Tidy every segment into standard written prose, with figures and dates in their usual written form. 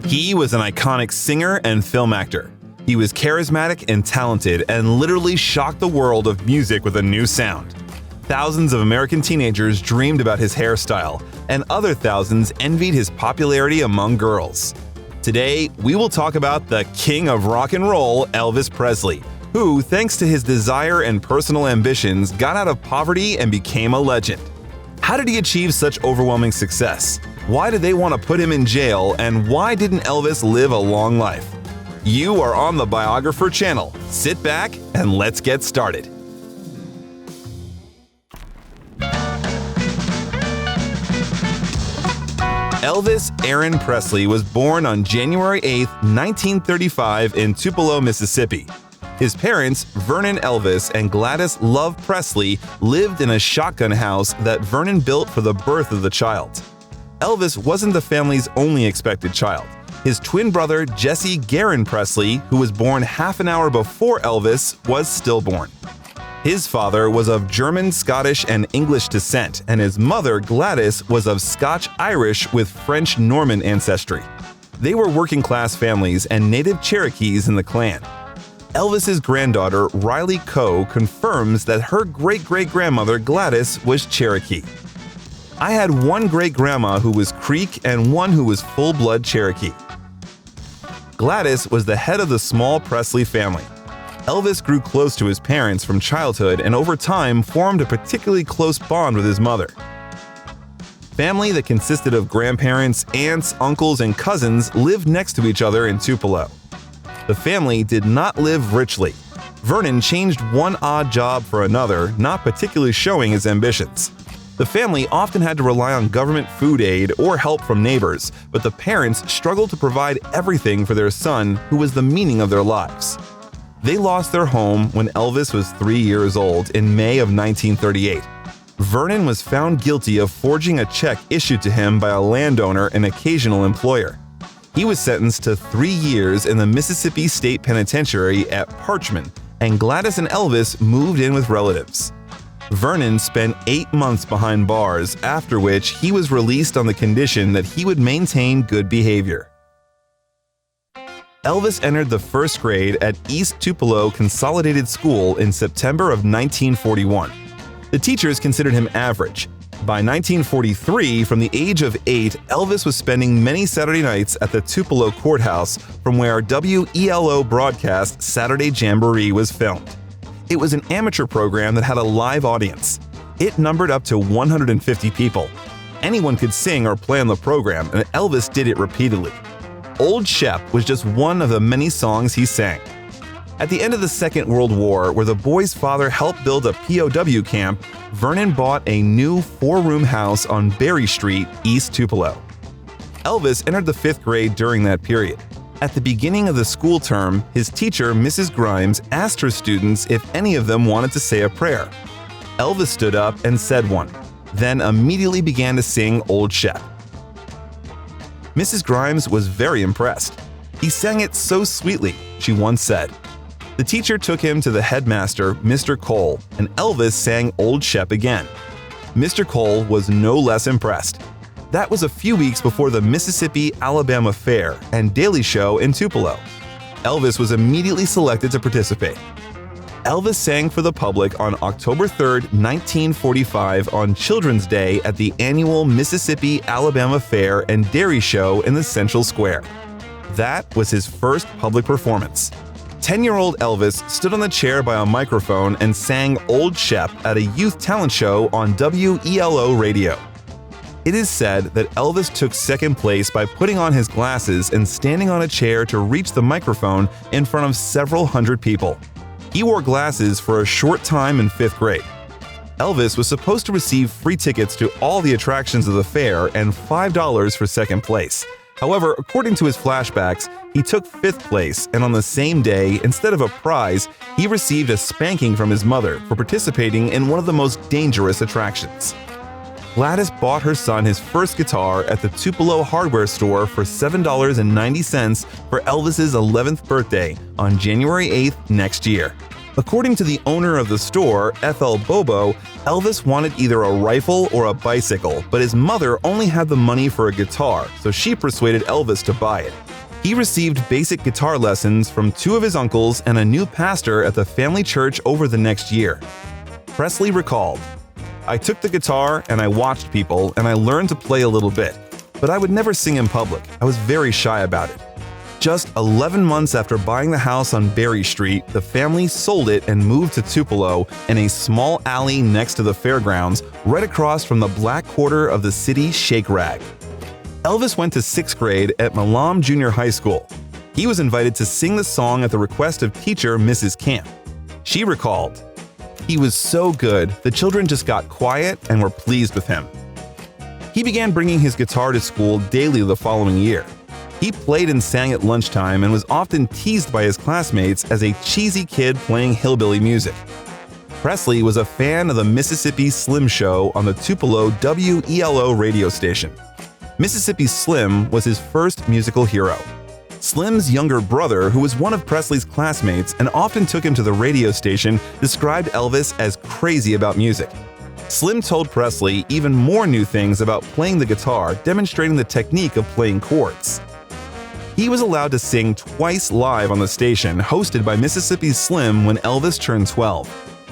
He was an iconic singer and film actor. He was charismatic and talented and literally shocked the world of music with a new sound. Thousands of American teenagers dreamed about his hairstyle, and other thousands envied his popularity among girls. Today, we will talk about the king of rock and roll, Elvis Presley, who, thanks to his desire and personal ambitions, got out of poverty and became a legend. How did he achieve such overwhelming success? Why did they want to put him in jail, and why didn't Elvis live a long life? You are on the Biographer channel. Sit back and let's get started. Elvis Aaron Presley was born on January 8, 1935 in Tupelo, Mississippi. His parents, Vernon Elvis and Gladys Love Presley, lived in a shotgun house that Vernon built for the birth of the child. Elvis wasn't the family's only expected child. His twin brother, Jesse Garon Presley, who was born half an hour before Elvis, was stillborn. His father was of German, Scottish, and English descent, and his mother, Gladys, was of Scotch-Irish with French-Norman ancestry. They were working-class families and native Cherokees in the clan. Elvis's granddaughter, Riley Coe, confirms that her great-great-grandmother, Gladys, was Cherokee. I had one great-grandma who was Creek and one who was full-blood Cherokee. Gladys was the head of the small Presley family. Elvis grew close to his parents from childhood and over time formed a particularly close bond with his mother. Family that consisted of grandparents, aunts, uncles, and cousins lived next to each other in Tupelo. The family did not live richly. Vernon changed one odd job for another, not particularly showing his ambitions. The family often had to rely on government food aid or help from neighbors, but the parents struggled to provide everything for their son, who was the meaning of their lives. They lost their home when Elvis was 3 years old in May of 1938. Vernon was found guilty of forging a check issued to him by a landowner and occasional employer. He was sentenced to 3 years in the Mississippi State Penitentiary at Parchman, and Gladys and Elvis moved in with relatives. Vernon spent 8 months behind bars, after which he was released on the condition that he would maintain good behavior. Elvis entered the first grade at East Tupelo Consolidated School in September of 1941. The teachers considered him average. By 1943, from the age of 8, Elvis was spending many Saturday nights at the Tupelo Courthouse, from where WELO broadcast Saturday Jamboree was filmed. It was an amateur program that had a live audience. It numbered up to 150 people. Anyone could sing or play on the program, and Elvis did it repeatedly. Old Shep was just one of the many songs he sang. At the end of the Second World War, where the boy's father helped build a POW camp, Vernon bought a new 4-room house on Berry Street, East Tupelo. Elvis entered the 5th grade during that period. At the beginning of the school term, his teacher, Mrs. Grimes, asked her students if any of them wanted to say a prayer. Elvis stood up and said one, then immediately began to sing Old Shep. Mrs. Grimes was very impressed. "He sang it so sweetly," she once said. The teacher took him to the headmaster, Mr. Cole, and Elvis sang Old Shep again. Mr. Cole was no less impressed. That was a few weeks before the Mississippi-Alabama Fair and Daily Show in Tupelo. Elvis was immediately selected to participate. Elvis sang for the public on October 3, 1945 on Children's Day at the annual Mississippi-Alabama Fair and Dairy Show in the Central Square. That was his first public performance. 10-year-old Elvis stood on the chair by a microphone and sang Old Shep at a youth talent show on WELO radio. It is said that Elvis took second place by putting on his glasses and standing on a chair to reach the microphone in front of several hundred people. He wore glasses for a short time in 5th grade. Elvis was supposed to receive free tickets to all the attractions of the fair and $5 for second place. However, according to his flashbacks, he took 5th place, and on the same day, instead of a prize, he received a spanking from his mother for participating in one of the most dangerous attractions. Gladys bought her son his first guitar at the Tupelo hardware store for $7.90 for Elvis's 11th birthday on January 8th next year. According to the owner of the store, F.L. Bobo, Elvis wanted either a rifle or a bicycle, but his mother only had the money for a guitar, so she persuaded Elvis to buy it. He received basic guitar lessons from 2 of his uncles and a new pastor at the family church over the next year. Presley recalled, "I took the guitar and I watched people and I learned to play a little bit, but I would never sing in public. I was very shy about it." Just 11 months after buying the house on Berry Street, the family sold it and moved to Tupelo in a small alley next to the fairgrounds, right across from the black quarter of the city Shake Rag. Elvis went to 6th grade at Milam Junior High School. He was invited to sing the song at the request of teacher Mrs. Camp. She recalled, "He was so good, the children just got quiet and were pleased with him." He began bringing his guitar to school daily the following year. He played and sang at lunchtime and was often teased by his classmates as a cheesy kid playing hillbilly music. Presley was a fan of the Mississippi Slim Show on the Tupelo WELO radio station. Mississippi Slim was his first musical hero. Slim's younger brother, who was one of Presley's classmates and often took him to the radio station, described Elvis as crazy about music. Slim told Presley even more new things about playing the guitar, demonstrating the technique of playing chords. He was allowed to sing twice live on the station, hosted by Mississippi Slim when Elvis turned 12.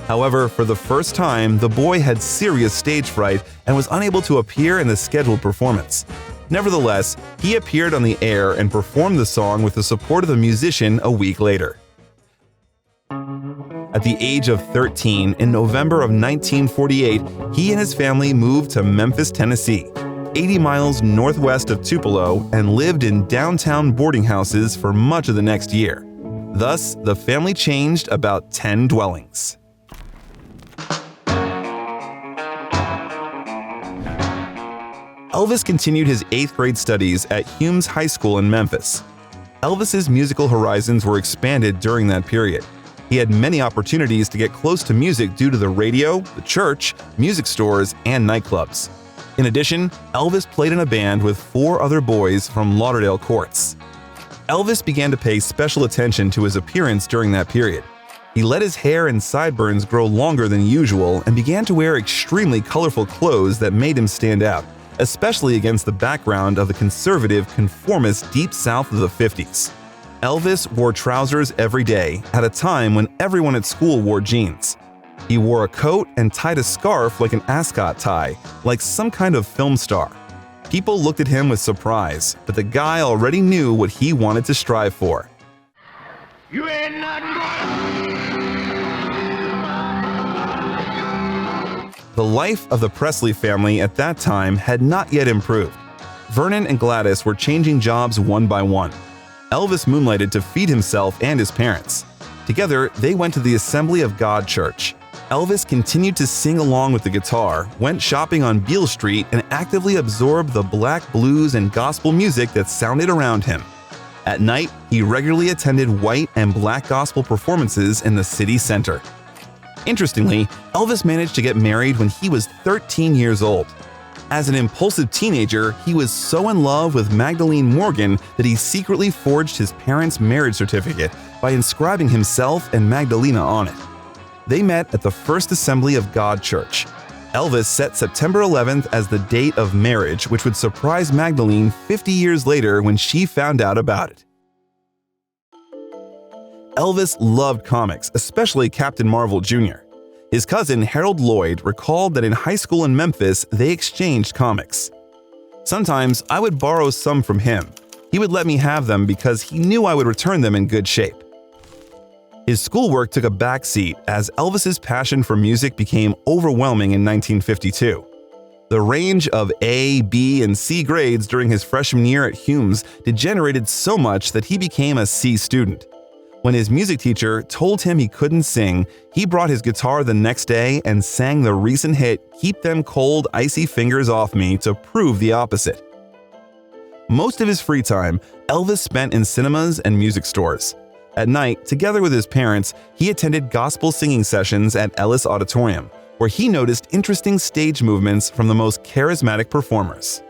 However, for the first time, the boy had serious stage fright and was unable to appear in the scheduled performance. Nevertheless, he appeared on the air and performed the song with the support of a musician a week later. At the age of 13, in November of 1948, he and his family moved to Memphis, Tennessee, 80 miles northwest of Tupelo, and lived in downtown boarding houses for much of the next year. Thus, the family changed about 10 dwellings. Elvis continued his 8th grade studies at Humes High School in Memphis. Elvis's musical horizons were expanded during that period. He had many opportunities to get close to music due to the radio, the church, music stores, and nightclubs. In addition, Elvis played in a band with 4 other boys from Lauderdale Courts. Elvis began to pay special attention to his appearance during that period. He let his hair and sideburns grow longer than usual and began to wear extremely colorful clothes that made him stand out, especially against the background of the conservative, conformist Deep South of the 50s. Elvis wore trousers every day at a time when everyone at school wore jeans. He wore a coat and tied a scarf like an ascot tie, like some kind of film star. People looked at him with surprise, but the guy already knew what he wanted to strive for. You ain't nothing but... The life of the Presley family at that time had not yet improved. Vernon and Gladys were changing jobs one by one. Elvis moonlighted to feed himself and his parents. Together, they went to the Assembly of God Church. Elvis continued to sing along with the guitar, went shopping on Beale Street, and actively absorbed the black blues and gospel music that sounded around him. At night, he regularly attended white and black gospel performances in the city center. Interestingly, Elvis managed to get married when he was 13 years old. As an impulsive teenager, he was so in love with Magdalene Morgan that he secretly forged his parents' marriage certificate by inscribing himself and Magdalena on it. They met at the First Assembly of God Church. Elvis set September 11th as the date of marriage, which would surprise Magdalene 50 years later when she found out about it. Elvis loved comics, especially Captain Marvel Jr. His cousin Harold Lloyd recalled that in high school in Memphis, they exchanged comics. Sometimes I would borrow some from him. He would let me have them because he knew I would return them in good shape. His schoolwork took a backseat as Elvis's passion for music became overwhelming in 1952. The range of A, B, and C grades during his freshman year at Humes degenerated so much that he became a C student. When his music teacher told him he couldn't sing, he brought his guitar the next day and sang the recent hit "Keep Them Cold, Icy Fingers Off Me" to prove the opposite. Most of his free time, Elvis spent in cinemas and music stores. At night, together with his parents, he attended gospel singing sessions at Ellis Auditorium, where he noticed interesting stage movements from the most charismatic performers.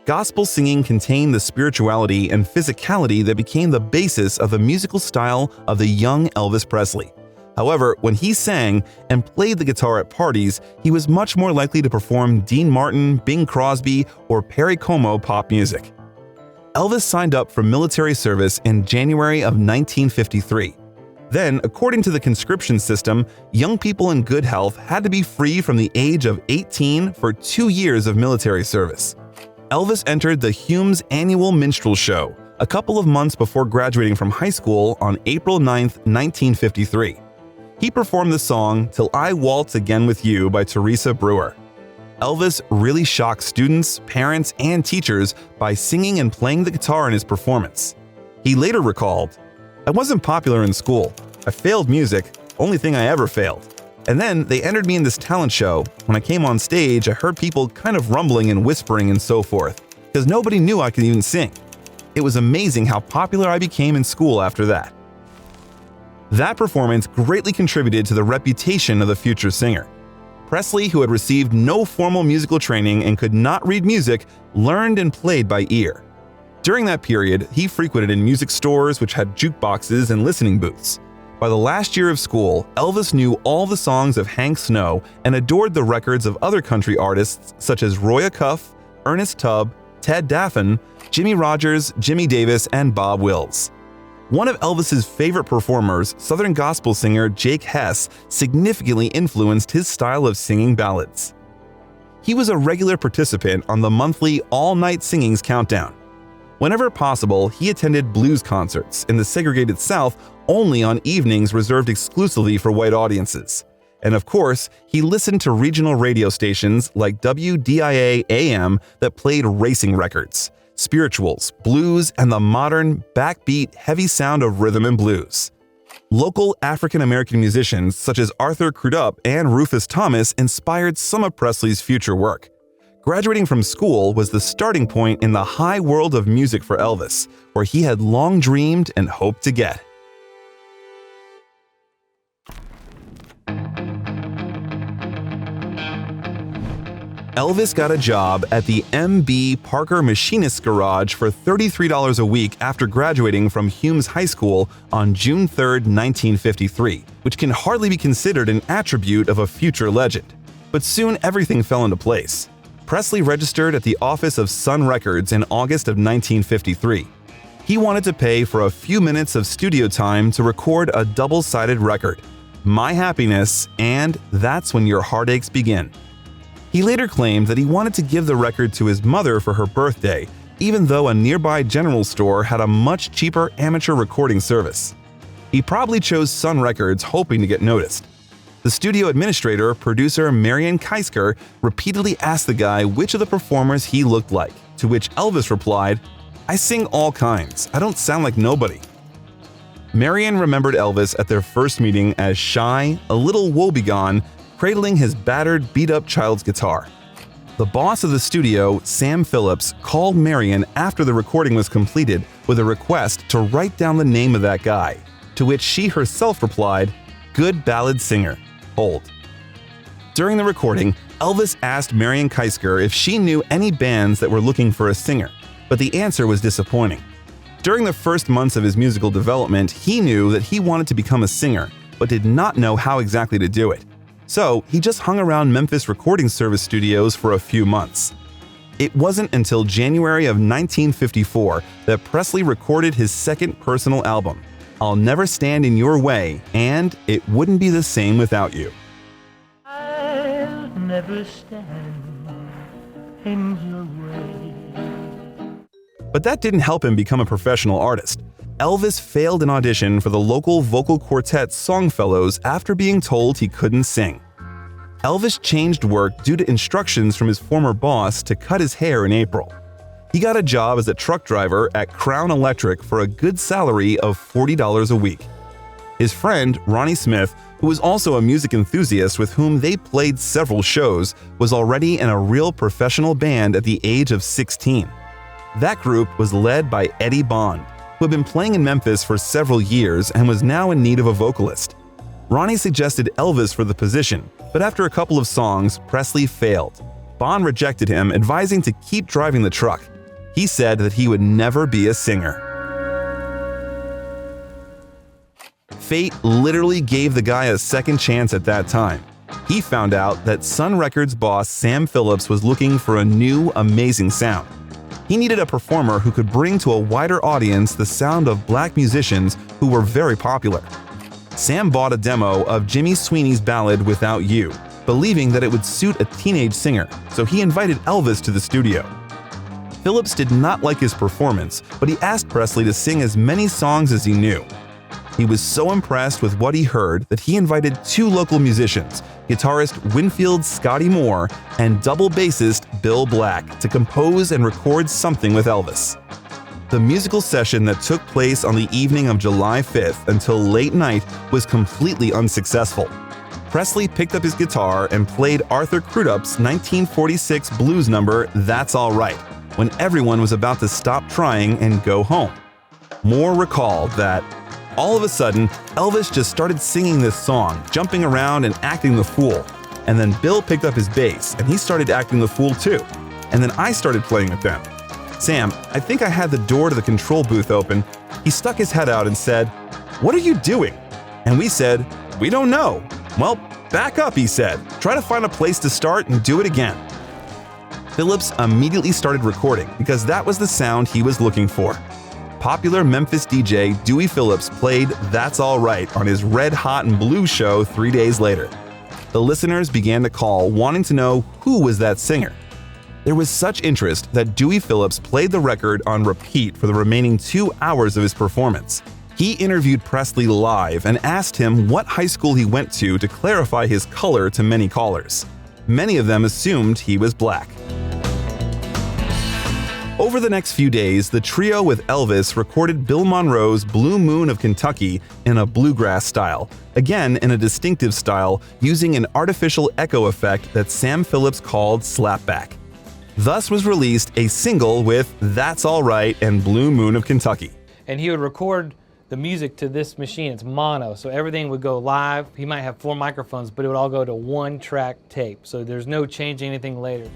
Gospel singing contained the spirituality and physicality that became the basis of the musical style of the young Elvis Presley. However, when he sang and played the guitar at parties, he was much more likely to perform Dean Martin, Bing Crosby, or Perry Como pop music. Elvis signed up for military service in January of 1953. Then, according to the conscription system, young people in good health had to be free from the age of 18 for 2 years of military service. Elvis entered the Hume's annual minstrel show a couple of months before graduating from high school on April 9, 1953. He performed the song "Till I Waltz Again with You" by Teresa Brewer. Elvis really shocked students, parents, and teachers by singing and playing the guitar in his performance. He later recalled, "I wasn't popular in school. I failed music, only thing I ever failed. And then they entered me in this talent show. When I came on stage, I heard people kind of rumbling and whispering and so forth, because nobody knew I could even sing. It was amazing how popular I became in school after that." That performance greatly contributed to the reputation of the future singer. Presley, who had received no formal musical training and could not read music, learned and played by ear. During that period, he frequented in music stores which had jukeboxes and listening booths. By the last year of school, Elvis knew all the songs of Hank Snow and adored the records of other country artists such as Roy Acuff, Ernest Tubb, Ted Daffan, Jimmy Rogers, Jimmy Davis, and Bob Wills. One of Elvis's favorite performers, Southern gospel singer Jake Hess, significantly influenced his style of singing ballads. He was a regular participant on the monthly All-Night Singings Countdown. Whenever possible, he attended blues concerts in the segregated South only on evenings reserved exclusively for white audiences. And of course, he listened to regional radio stations like WDIA AM that played racing records, spirituals, blues, and the modern, backbeat, heavy sound of rhythm and blues. Local African-American musicians such as Arthur Crudup and Rufus Thomas inspired some of Presley's future work. Graduating from school was the starting point in the high world of music for Elvis, where he had long dreamed and hoped to get. Elvis got a job at the M.B. Parker Machinist's Garage for $33 a week after graduating from Hume's High School on June 3, 1953, which can hardly be considered an attribute of a future legend. But soon everything fell into place. Presley registered at the office of Sun Records in August of 1953. He wanted to pay for a few minutes of studio time to record a double-sided record, My Happiness and That's When Your Heartaches Begin. He later claimed that he wanted to give the record to his mother for her birthday, even though a nearby general store had a much cheaper amateur recording service. He probably chose Sun Records hoping to get noticed. The studio administrator, producer Marion Keisker, repeatedly asked the guy which of the performers he looked like, to which Elvis replied, "I sing all kinds. I don't sound like nobody." Marion remembered Elvis at their first meeting as shy, a little woebegone, cradling his battered, beat-up child's guitar. The boss of the studio, Sam Phillips, called Marion after the recording was completed with a request to write down the name of that guy, to which she herself replied, "Good ballad singer. Hold." During the recording, Elvis asked Marion Keisker if she knew any bands that were looking for a singer, but the answer was disappointing. During the first months of his musical development, he knew that he wanted to become a singer, but did not know how exactly to do it. So he just hung around Memphis recording service studios for a few months. It wasn't until January of 1954 that Presley recorded his second personal album, I'll Never Stand in Your Way, and It Wouldn't Be the Same Without You. I'll never stand in your way. But that didn't help him become a professional artist. Elvis failed an audition for the local vocal quartet Songfellows after being told he couldn't sing. Elvis changed work due to instructions from his former boss to cut his hair in April. He got a job as a truck driver at Crown Electric for a good salary of $40 a week. His friend, Ronnie Smith, who was also a music enthusiast with whom they played several shows, was already in a real professional band at the age of 16. That group was led by Eddie Bond, who had been playing in Memphis for several years and was now in need of a vocalist. Ronnie suggested Elvis for the position, but after a couple of songs, Presley failed. Bond rejected him, advising to keep driving the truck. He said that he would never be a singer. fate literally gave the guy a second chance at that time. He found out that Sun Records boss Sam Phillips was looking for a new, amazing sound. He needed a performer who could bring to a wider audience the sound of black musicians who were very popular. Sam bought a demo of Jimmy Sweeney's ballad Without You, believing that it would suit a teenage singer, so he invited Elvis to the studio. Phillips did not like his performance, but he asked Presley to sing as many songs as he knew. He was so impressed with what he heard that he invited two local musicians, guitarist Winfield Scotty Moore and double bassist Bill Black, to compose and record something with Elvis. The musical session that took place on the evening of July 5th until late night was completely unsuccessful. Presley picked up his guitar and played Arthur Crudup's 1946 blues number That's All Right, when everyone was about to stop trying and go home. Moore recalled that, all of a sudden, Elvis just started singing this song, jumping around and acting the fool. And then Bill picked up his bass, and he started acting the fool too. And then I started playing with them. Sam, I think I had the door to the control booth open. He stuck his head out and said, "What are you doing?" And we said, "We don't know." "Well, back up," he said. "Try to find a place to start and do it again." Phillips immediately started recording because that was the sound he was looking for. Popular Memphis DJ Dewey Phillips played That's All Right on his Red Hot and Blue show 3 days later. The listeners began to call wanting to know who was that singer. There was such interest that Dewey Phillips played the record on repeat for the remaining 2 hours of his performance. He interviewed Presley live and asked him what high school he went to clarify his color to many callers. Many of them assumed he was black. Over the next few days, the trio with Elvis recorded Bill Monroe's Blue Moon of Kentucky in a bluegrass style, again in a distinctive style using an artificial echo effect that Sam Phillips called slapback. Thus was released a single with That's All Right and Blue Moon of Kentucky. And he would record the music to this machine. It's mono, so everything would go live. He might have 4 microphones, but it would all go to 1-track tape, so there's no changing anything later.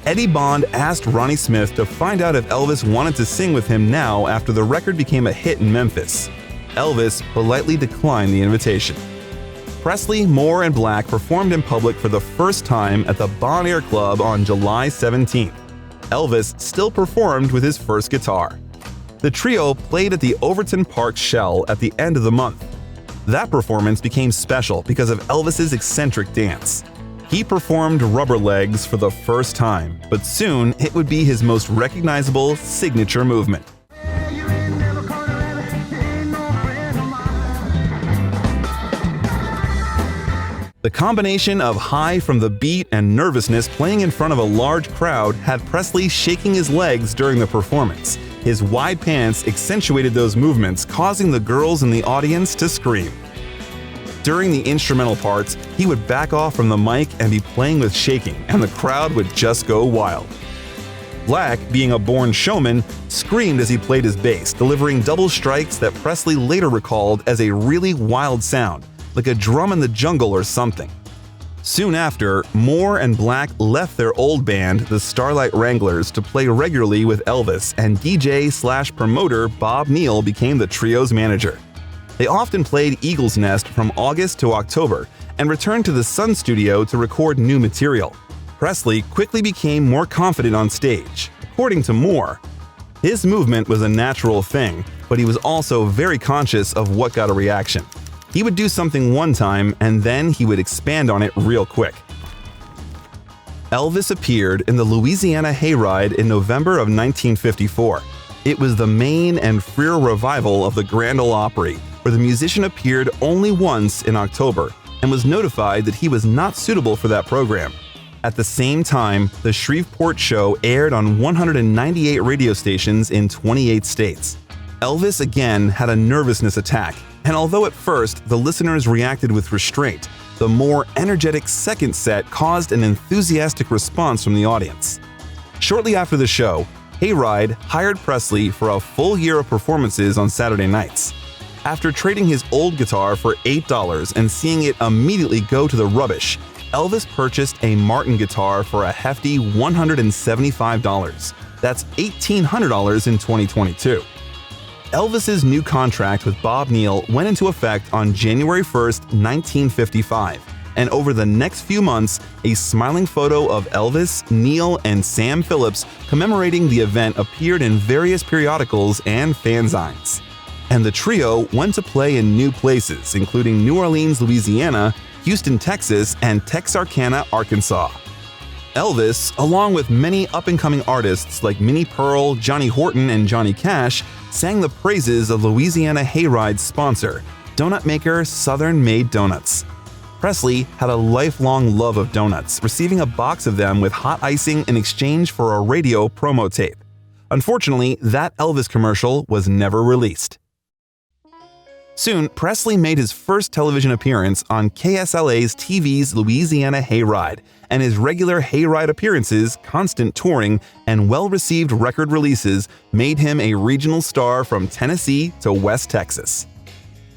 Eddie Bond asked Ronnie Smith to find out if Elvis wanted to sing with him now after the record became a hit in Memphis. Elvis politely declined the invitation. Presley, Moore, and Black performed in public for the first time at the Bon Air Club on July 17th. Elvis still performed with his first guitar. The trio played at the Overton Park Shell at the end of the month. That performance became special because of Elvis's eccentric dance. He performed Rubber Legs for the first time, but soon it would be his most recognizable signature movement. The combination of high from the beat and nervousness playing in front of a large crowd had Presley shaking his legs during the performance. His wide pants accentuated those movements, causing the girls in the audience to scream. During the instrumental parts, he would back off from the mic and be playing with shaking, and the crowd would just go wild. Black, being a born showman, screamed as he played his bass, delivering double strikes that Presley later recalled as a really wild sound, like a drum in the jungle or something. Soon after, Moore and Black left their old band, the Starlight Wranglers, to play regularly with Elvis, and DJ/promoter Bob Neal became the trio's manager. They often played Eagle's Nest from August to October and returned to the Sun Studio to record new material. Presley quickly became more confident on stage. According to Moore, his movement was a natural thing, but he was also very conscious of what got a reaction. He would do something one time and then he would expand on it real quick. Elvis appeared in the Louisiana Hayride in November of 1954. It was the main and freer revival of the Grand Ole Opry, where the musician appeared only once in October and was notified that he was not suitable for that program. At the same time, the Shreveport show aired on 198 radio stations in 28 states. Elvis again had a nervousness attack, and although at first the listeners reacted with restraint, the more energetic second set caused an enthusiastic response from the audience. Shortly after the show, Hayride hired Presley for a full year of performances on Saturday nights. After trading his old guitar for $8 and seeing it immediately go to the rubbish, Elvis purchased a Martin guitar for a hefty $175. That's $1,800 in 2022. Elvis's new contract with Bob Neal went into effect on January 1st, 1955, and over the next few months, a smiling photo of Elvis, Neal, and Sam Phillips commemorating the event appeared in various periodicals and fanzines. And the trio went to play in new places, including New Orleans, Louisiana, Houston, Texas, and Texarkana, Arkansas. Elvis, along with many up-and-coming artists like Minnie Pearl, Johnny Horton, and Johnny Cash, sang the praises of Louisiana Hayride's sponsor, donut maker Southern Made Donuts. Presley had a lifelong love of donuts, receiving a box of them with hot icing in exchange for a radio promo tape. Unfortunately, that Elvis commercial was never released. Soon, Presley made his first television appearance on KSLA's TV's Louisiana Hayride, and his regular Hayride appearances, constant touring, and well-received record releases made him a regional star from Tennessee to West Texas.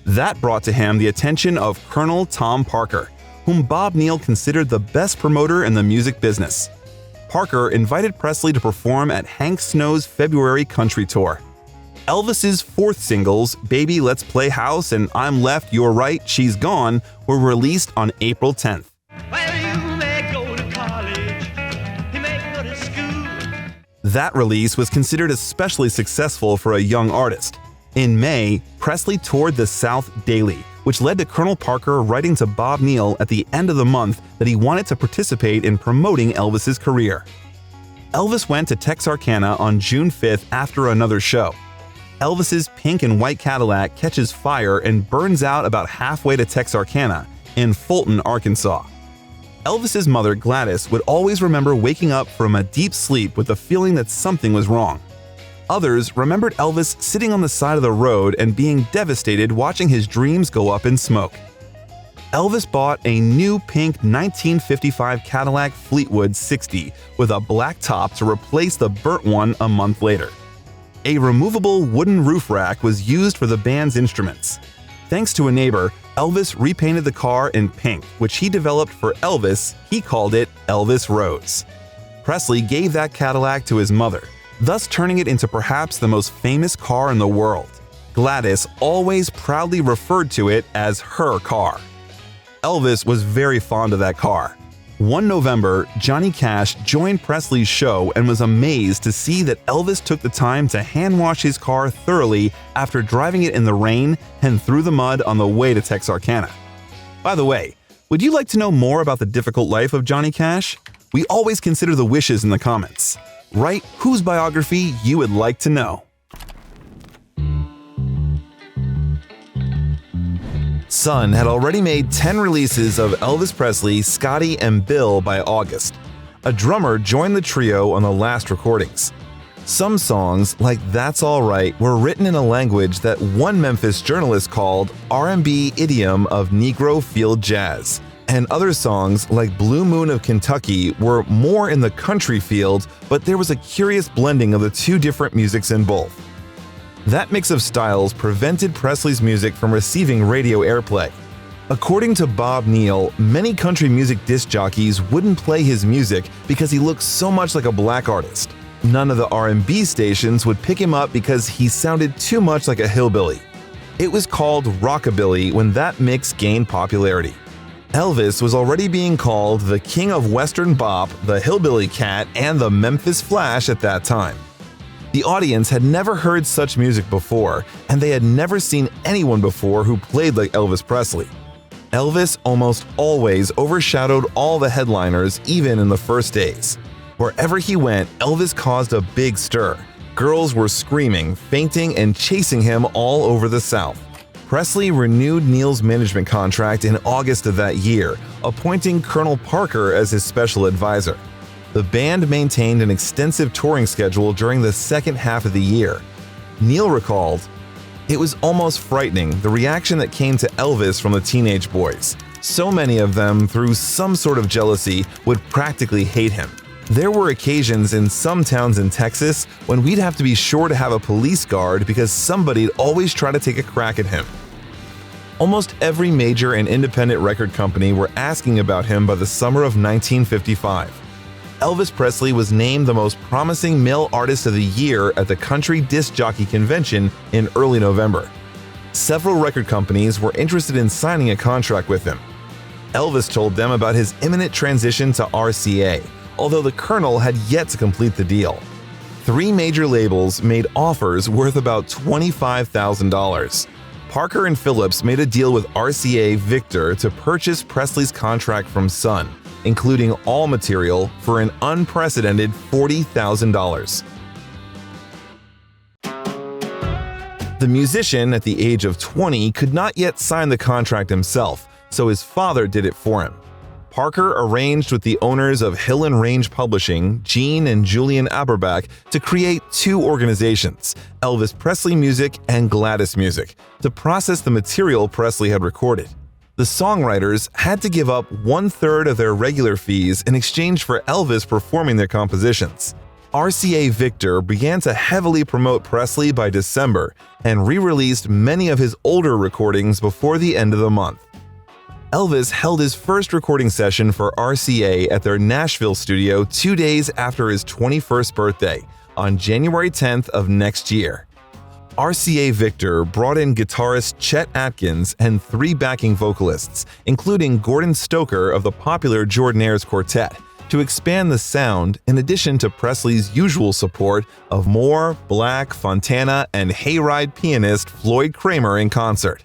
That brought to him the attention of Colonel Tom Parker, whom Bob Neal considered the best promoter in the music business. Parker invited Presley to perform at Hank Snow's February country tour. Elvis's fourth singles, Baby Let's Play House and I'm Left, You're Right, She's Gone, were released on April 10th. Well, you may go to college, you may go to school. That release was considered especially successful for a young artist. In May, Presley toured the South daily, which led to Colonel Parker writing to Bob Neal at the end of the month that he wanted to participate in promoting Elvis's career. Elvis went to Texarkana on June 5th after another show. Elvis's pink and white Cadillac catches fire and burns out about halfway to Texarkana, in Fulton, Arkansas. Elvis's mother, Gladys, would always remember waking up from a deep sleep with the feeling that something was wrong. Others remembered Elvis sitting on the side of the road and being devastated watching his dreams go up in smoke. Elvis bought a new pink 1955 Cadillac Fleetwood 60 with a black top to replace the burnt one a month later. A removable wooden roof rack was used for the band's instruments. Thanks to a neighbor, Elvis repainted the car in pink, which he developed for Elvis. He called it Elvis Rose. Presley gave that Cadillac to his mother, thus turning it into perhaps the most famous car in the world. Gladys always proudly referred to it as her car. Elvis was very fond of that car. One November, Johnny Cash joined Presley's show and was amazed to see that Elvis took the time to hand-wash his car thoroughly after driving it in the rain and through the mud on the way to Texarkana. By the way, would you like to know more about the difficult life of Johnny Cash? We always consider the wishes in the comments. Write whose biography you would like to know. Sun had already made 10 releases of Elvis Presley, Scotty, and Bill by August. A drummer joined the trio on the last recordings. Some songs, like That's All Right, were written in a language that one Memphis journalist called R&B idiom of Negro field jazz. And other songs, like Blue Moon of Kentucky, were more in the country field, but there was a curious blending of the two different musics in both. That mix of styles prevented Presley's music from receiving radio airplay. According to Bob Neal, many country music disc jockeys wouldn't play his music because he looked so much like a black artist. None of the R&B stations would pick him up because he sounded too much like a hillbilly. It was called rockabilly when that mix gained popularity. Elvis was already being called the King of Western Bop, the Hillbilly Cat, and the Memphis Flash at that time. The audience had never heard such music before, and they had never seen anyone before who played like Elvis Presley. Elvis almost always overshadowed all the headliners, even in the first days. Wherever he went, Elvis caused a big stir. Girls were screaming, fainting, and chasing him all over the South. Presley renewed Neal's management contract in August of that year, appointing Colonel Parker as his special advisor. The band maintained an extensive touring schedule during the second half of the year. Neal recalled, "It was almost frightening, the reaction that came to Elvis from the teenage boys. So many of them, through some sort of jealousy, would practically hate him. There were occasions in some towns in Texas when we'd have to be sure to have a police guard because somebody'd always try to take a crack at him." Almost every major and independent record company were asking about him by the summer of 1955. Elvis Presley was named the most promising male artist of the year at the Country Disc Jockey Convention in early November. Several record companies were interested in signing a contract with him. Elvis told them about his imminent transition to RCA, although the Colonel had yet to complete the deal. 3 major labels made offers worth about $25,000. Parker and Phillips made a deal with RCA Victor to purchase Presley's contract from Sun, including all material, for an unprecedented $40,000. The musician, at the age of 20, could not yet sign the contract himself, so his father did it for him. Parker arranged with the owners of Hill and Range Publishing, Gene and Julian Aberbach, to create 2 organizations, Elvis Presley Music and Gladys Music, to process the material Presley had recorded. The songwriters had to give up 1/3 of their regular fees in exchange for Elvis performing their compositions. RCA Victor began to heavily promote Presley by December and re-released many of his older recordings before the end of the month. Elvis held his first recording session for RCA at their Nashville studio 2 days after his 21st birthday, on January 10th of next year. RCA Victor brought in guitarist Chet Atkins and 3 backing vocalists, including Gordon Stoker of the popular Jordanaires Quartet, to expand the sound, in addition to Presley's usual support of Moore, Black, Fontana, and Hayride pianist Floyd Kramer in concert.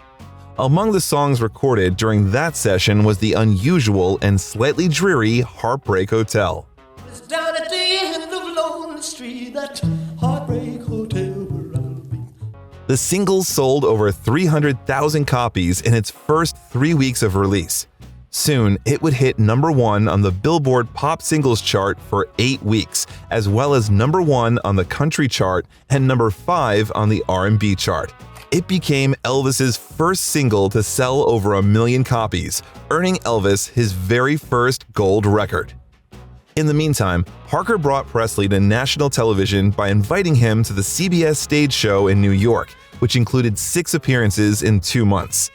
Among the songs recorded during that session was the unusual and slightly dreary Heartbreak Hotel. It's down at the end of Lonely Street, that Heartbreak Hotel where I'll be. The single sold over 300,000 copies in its first 3 weeks of release. Soon, it would hit number 1 on the Billboard Pop Singles chart for 8 weeks, as well as number 1 on the country chart and number 5 on the R&B chart. It became Elvis's first single to sell over 1 million copies, earning Elvis his very first gold record. In the meantime, Parker brought Presley to national television by inviting him to the CBS stage show in New York, which included 6 appearances in 2 months.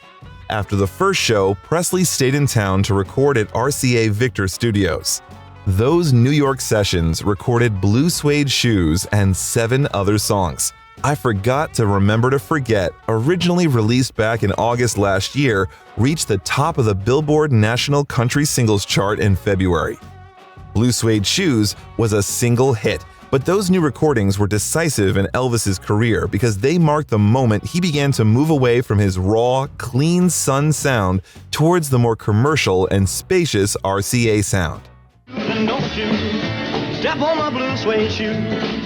After the first show, Presley stayed in town to record at RCA Victor Studios. Those New York sessions recorded Blue Suede Shoes and 7 other songs. I Forgot to Remember to Forget, originally released back in August last year, reached the top of the Billboard National Country Singles Chart in February. Blue Suede Shoes was a single hit, but those new recordings were decisive in Elvis's career because they marked the moment he began to move away from his raw, clean Sun sound towards the more commercial and spacious RCA sound. And don't you step on my blue suede shoes.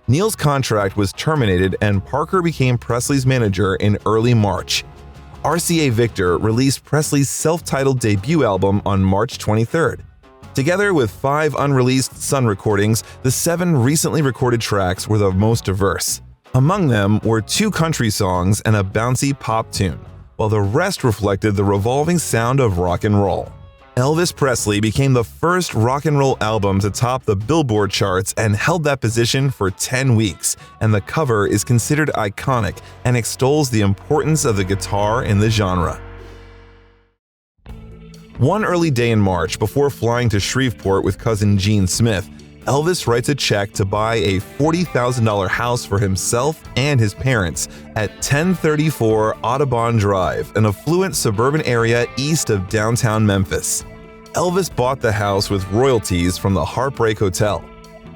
Neil's contract was terminated and Parker became Presley's manager in early March. RCA Victor released Presley's self-titled debut album on March 23rd. Together with 5 unreleased Sun recordings, the 7 recently recorded tracks were the most diverse. Among them were 2 country songs and a bouncy pop tune, while the rest reflected the revolving sound of rock and roll. Elvis Presley became the first rock and roll album to top the Billboard charts and held that position for 10 weeks, and the cover is considered iconic and extols the importance of the guitar in the genre. One early day in March, before flying to Shreveport with cousin Gene Smith, Elvis writes a check to buy a $40,000 house for himself and his parents at 1034 Audubon Drive, an affluent suburban area east of downtown Memphis. Elvis bought the house with royalties from the Heartbreak Hotel.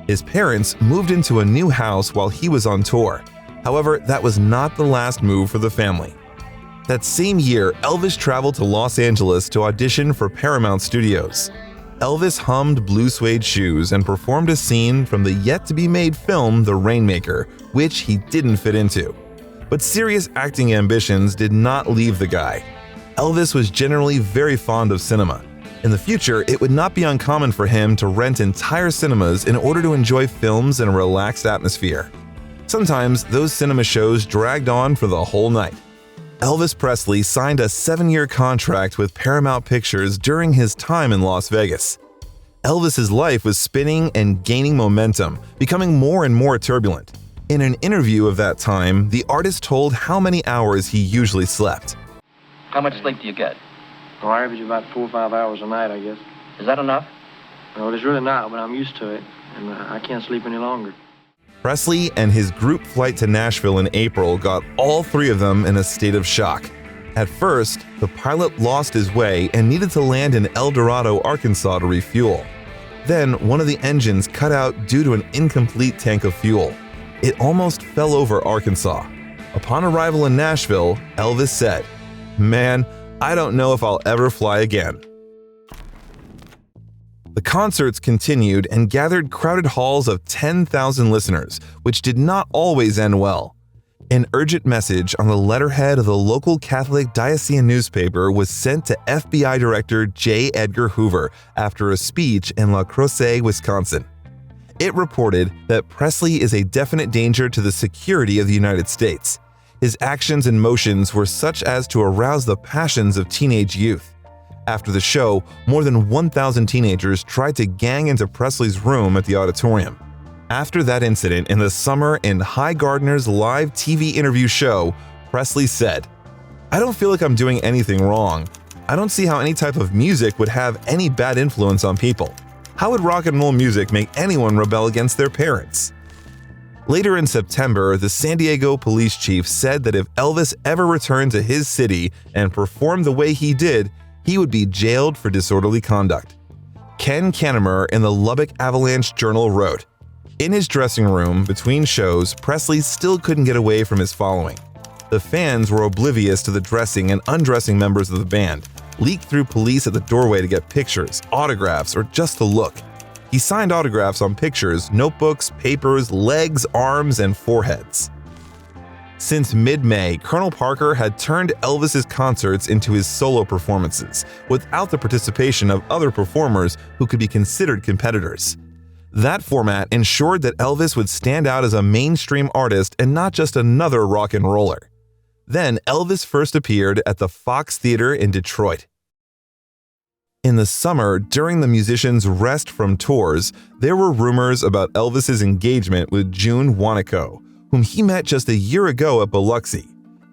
His parents moved into a new house while he was on tour. However, that was not the last move for the family. That same year, Elvis traveled to Los Angeles to audition for Paramount Studios. Elvis hummed Blue Suede Shoes and performed a scene from the yet-to-be-made film The Rainmaker, which he didn't fit into. But serious acting ambitions did not leave the guy. Elvis was generally very fond of cinema. In the future, it would not be uncommon for him to rent entire cinemas in order to enjoy films in a relaxed atmosphere. Sometimes those cinema shows dragged on for the whole night. Elvis Presley signed a 7-year contract with Paramount Pictures during his time in Las Vegas. Elvis's life was spinning and gaining momentum, becoming more and more turbulent. In an interview of that time, the artist told how many hours he usually slept. How much sleep do you get? Well, I average about 4 or 5 hours a night, I guess. Is that enough? Well, it's really not, but I'm used to it, and I can't sleep any longer. Presley and his group flight to Nashville in April got all three of them in a state of shock. At first, the pilot lost his way and needed to land in El Dorado, Arkansas to refuel. Then, one of the engines cut out due to an incomplete tank of fuel. It almost fell over Arkansas. Upon arrival in Nashville, Elvis said, "Man, I don't know if I'll ever fly again." The concerts continued and gathered crowded halls of 10,000 listeners, which did not always end well. An urgent message on the letterhead of the local Catholic diocesan newspaper was sent to FBI Director J. Edgar Hoover after a speech in La Crosse, Wisconsin. It reported that Presley is a definite danger to the security of the United States. His actions and motions were such as to arouse the passions of teenage youth. After the show, more than 1,000 teenagers tried to gang into Presley's room at the auditorium. After that incident in the summer in Hy Gardner's live TV interview show, Presley said, "I don't feel like I'm doing anything wrong. I don't see how any type of music would have any bad influence on people. How would rock and roll music make anyone rebel against their parents?" Later in September, the San Diego police chief said that if Elvis ever returned to his city and performed the way he did, he would be jailed for disorderly conduct. Ken Canemer in the Lubbock Avalanche Journal wrote, "In his dressing room, between shows, Presley still couldn't get away from his following. The fans were oblivious to the dressing and undressing members of the band, leaked through police at the doorway to get pictures, autographs, or just to look. He signed autographs on pictures, notebooks, papers, legs, arms, and foreheads." Since mid-May, Colonel Parker had turned Elvis's concerts into his solo performances, without the participation of other performers who could be considered competitors. That format ensured that Elvis would stand out as a mainstream artist and not just another rock and roller. Then Elvis first appeared at the Fox Theater in Detroit. In the summer, during the musician's rest from tours, there were rumors about Elvis's engagement with June Wanico, whom he met just a year ago at Biloxi.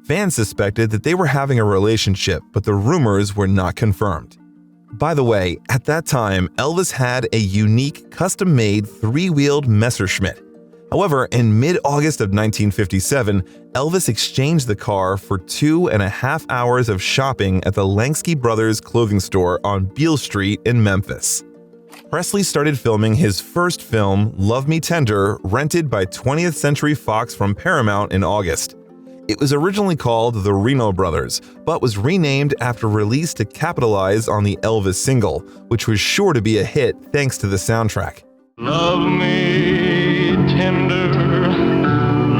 Fans suspected that they were having a relationship, but the rumors were not confirmed. By the way, at that time, Elvis had a unique, custom-made three-wheeled Messerschmitt. However, in mid-August of 1957, Elvis exchanged the car for 2.5 hours of shopping at the Lansky Brothers clothing store on Beale Street in Memphis. Presley started filming his first film, Love Me Tender, rented by 20th Century Fox from Paramount in August. It was originally called The Reno Brothers, but was renamed after release to capitalize on the Elvis single, which was sure to be a hit thanks to the soundtrack. Love me tender,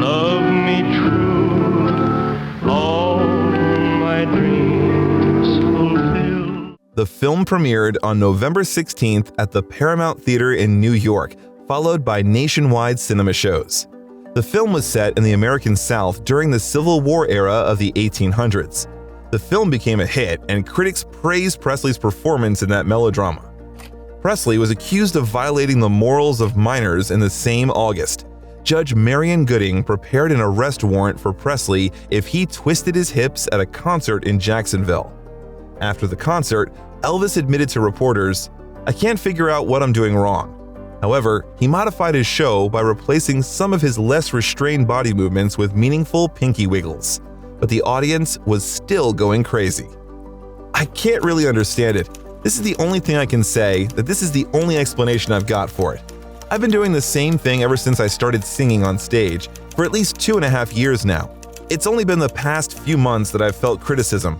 love me true, all my dreams fulfill. The film premiered on November 16th at the Paramount Theater in New York, followed by nationwide cinema shows. The film was set in the American South during the Civil War era of the 1800s. The film became a hit, and critics praised Presley's performance in that melodrama. Presley was accused of violating the morals of minors in the same August. Judge Marion Gooding prepared an arrest warrant for Presley if he twisted his hips at a concert in Jacksonville. After the concert, Elvis admitted to reporters, "I can't figure out what I'm doing wrong." However, he modified his show by replacing some of his less restrained body movements with meaningful pinky wiggles. But the audience was still going crazy. "I can't really understand it. This is the only thing I can say, that this is the only explanation I've got for it. I've been doing the same thing ever since I started singing on stage, for at least 2.5 years now. It's only been the past few months that I've felt criticism.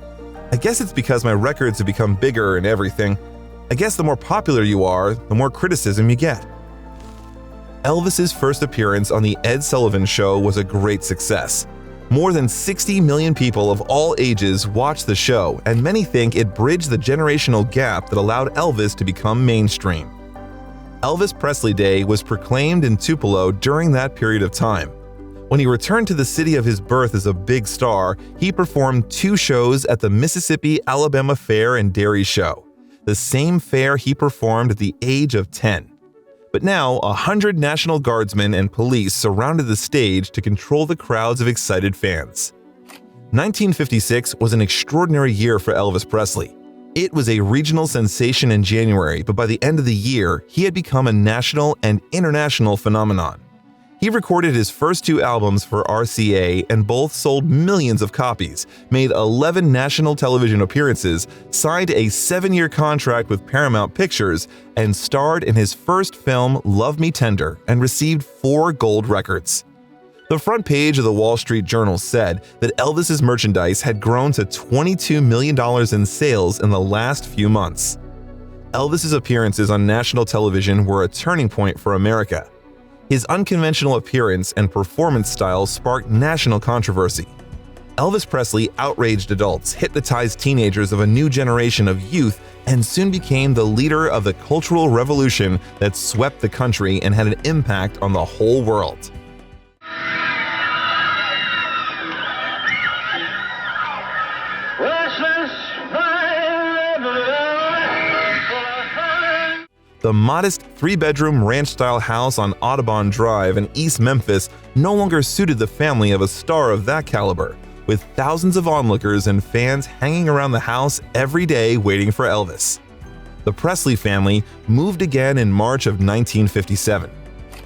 I guess it's because my records have become bigger and everything. I guess the more popular you are, the more criticism you get." Elvis's first appearance on The Ed Sullivan Show was a great success. More than 60 million people of all ages watched the show, and many think it bridged the generational gap that allowed Elvis to become mainstream. Elvis Presley Day was proclaimed in Tupelo during that period of time. When he returned to the city of his birth as a big star, he performed 2 shows at the Mississippi-Alabama Fair and Dairy Show, the same fair he performed at the age of 10. But now, 100 National Guardsmen and police surrounded the stage to control the crowds of excited fans. 1956 was an extraordinary year for Elvis Presley. It was a regional sensation in January, but by the end of the year, he had become a national and international phenomenon. He recorded his first 2 albums for RCA and both sold millions of copies, made 11 national television appearances, signed a 7-year contract with Paramount Pictures, and starred in his first film Love Me Tender and received 4 gold records. The front page of the Wall Street Journal said that Elvis's merchandise had grown to $22 million in sales in the last few months. Elvis's appearances on national television were a turning point for America. His unconventional appearance and performance style sparked national controversy. Elvis Presley outraged adults, hypnotized teenagers of a new generation of youth, and soon became the leader of the cultural revolution that swept the country and had an impact on the whole world. The modest 3-bedroom ranch-style house on Audubon Drive in East Memphis no longer suited the family of a star of that caliber, with thousands of onlookers and fans hanging around the house every day waiting for Elvis. The Presley family moved again in March of 1957.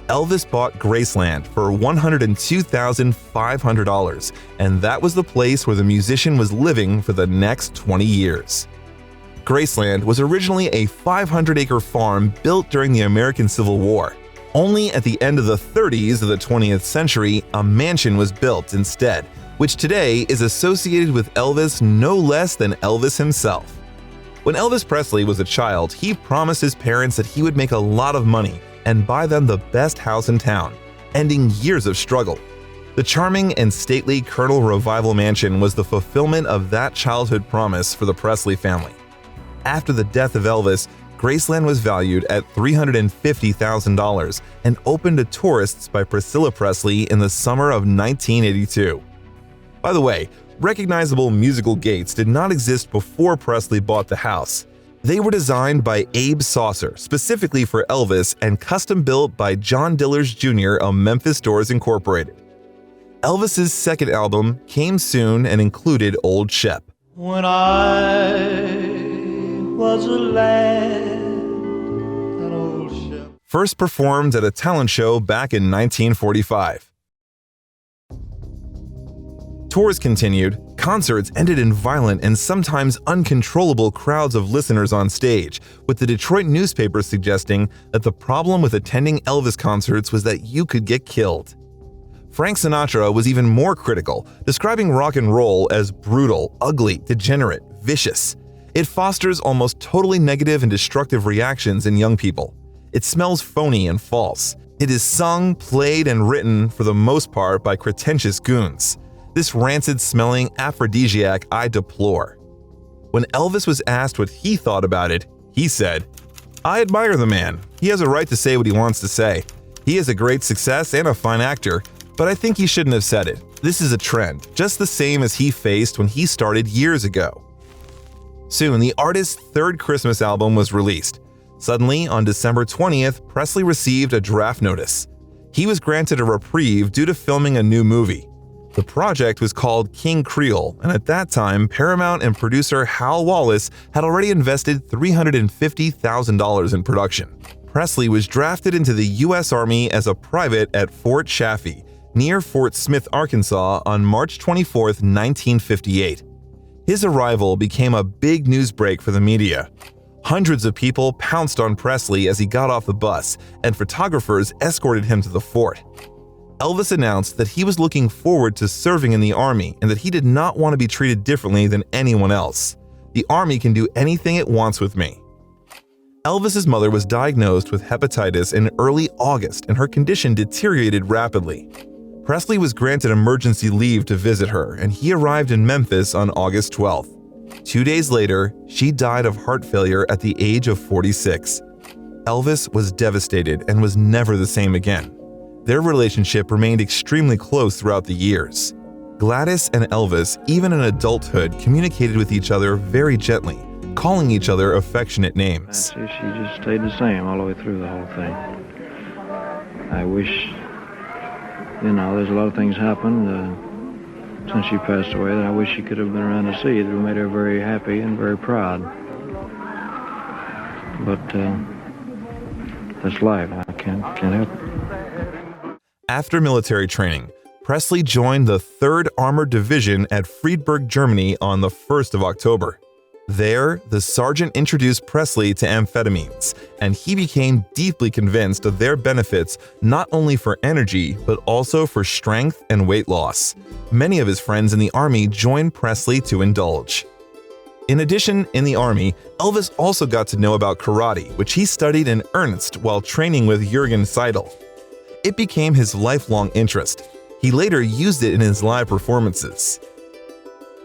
Elvis bought Graceland for $102,500, and that was the place where the musician was living for the next 20 years. Graceland was originally a 500-acre farm built during the American Civil War. Only at the end of the 30s of the 20th century, a mansion was built instead, which today is associated with Elvis no less than Elvis himself. When Elvis Presley was a child, he promised his parents that he would make a lot of money and buy them the best house in town, ending years of struggle. The charming and stately Colonel Revival Mansion was the fulfillment of that childhood promise for the Presley family. After the death of Elvis, Graceland was valued at $350,000 and opened to tourists by Priscilla Presley in the summer of 1982. By the way, recognizable musical gates did not exist before Presley bought the house. They were designed by Abe Saucer specifically for Elvis and custom built by John Dillers Jr. of Memphis Doors Incorporated. Elvis's second album came soon and included Old Shep. When I was a lad, that old ship. First performed at a talent show back in 1945. Tours continued, concerts ended in violent and sometimes uncontrollable crowds of listeners on stage, with the Detroit newspaper suggesting that the problem with attending Elvis concerts was that you could get killed. Frank Sinatra was even more critical, describing rock and roll as brutal, ugly, degenerate, vicious. It fosters almost totally negative and destructive reactions in young people. It smells phony and false. It is sung, played, and written for the most part by pretentious goons. This rancid-smelling aphrodisiac I deplore. When Elvis was asked what he thought about it, he said, "I admire the man. He has a right to say what he wants to say. He is a great success and a fine actor, but I think he shouldn't have said it. This is a trend, just the same as he faced when he started years ago." Soon, the artist's third Christmas album was released. Suddenly, on December 20th, Presley received a draft notice. He was granted a reprieve due to filming a new movie. The project was called King Creole, and at that time, Paramount and producer Hal Wallace had already invested $350,000 in production. Presley was drafted into the U.S. Army as a private at Fort Chaffee, near Fort Smith, Arkansas, on March 24, 1958. His arrival became a big news break for the media. Hundreds of people pounced on Presley as he got off the bus, and photographers escorted him to the fort. Elvis announced that he was looking forward to serving in the Army and that he did not want to be treated differently than anyone else. "The Army can do anything it wants with me." Elvis's mother was diagnosed with hepatitis in early August, and her condition deteriorated rapidly. Presley was granted emergency leave to visit her, and he arrived in Memphis on August 12th. 2 days later, she died of heart failure at the age of 46. Elvis was devastated and was never the same again. Their relationship remained extremely close throughout the years. Gladys and Elvis, even in adulthood, communicated with each other very gently, calling each other affectionate names. She just stayed the same all the way through the whole thing. I wish, there's a lot of things happened since she passed away that I wish she could have been around to see. That made her very happy and very proud. but that's life. I can't help it. After military training, Presley joined the 3rd Armored Division at Friedberg, Germany on the 1st of October. There, the sergeant introduced Presley to amphetamines, and he became deeply convinced of their benefits not only for energy, but also for strength and weight loss. Many of his friends in the Army joined Presley to indulge. In addition, in the Army, Elvis also got to know about karate, which he studied in earnest while training with Jürgen Seidel. It became his lifelong interest. He later used it in his live performances.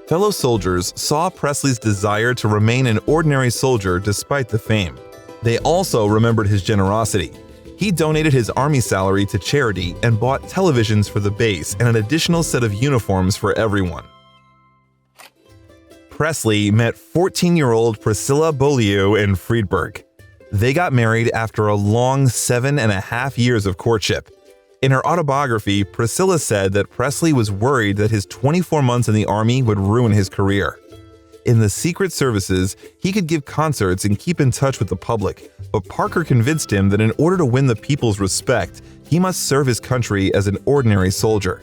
Fellow soldiers saw Presley's desire to remain an ordinary soldier despite the fame. They also remembered his generosity. He donated his Army salary to charity and bought televisions for the base and an additional set of uniforms for everyone. Presley met 14-year-old Priscilla Beaulieu in Friedberg. They got married after a long 7.5 years of courtship. In her autobiography, Priscilla said that Presley was worried that his 24 months in the Army would ruin his career. In the Secret Services, he could give concerts and keep in touch with the public, but Parker convinced him that in order to win the people's respect, he must serve his country as an ordinary soldier.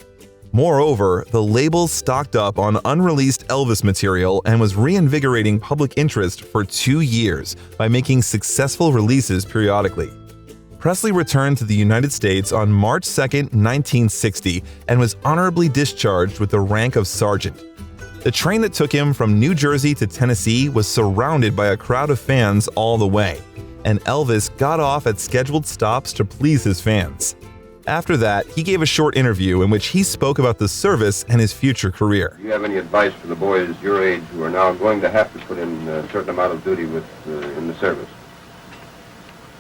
Moreover, the label stocked up on unreleased Elvis material and was reinvigorating public interest for 2 years by making successful releases periodically. Presley returned to the United States on March 2, 1960, and was honorably discharged with the rank of sergeant. The train that took him from New Jersey to Tennessee was surrounded by a crowd of fans all the way, and Elvis got off at scheduled stops to please his fans. After that, he gave a short interview in which he spoke about the service and his future career. Do you have any advice for the boys your age who are now going to have to put in a certain amount of duty in the service?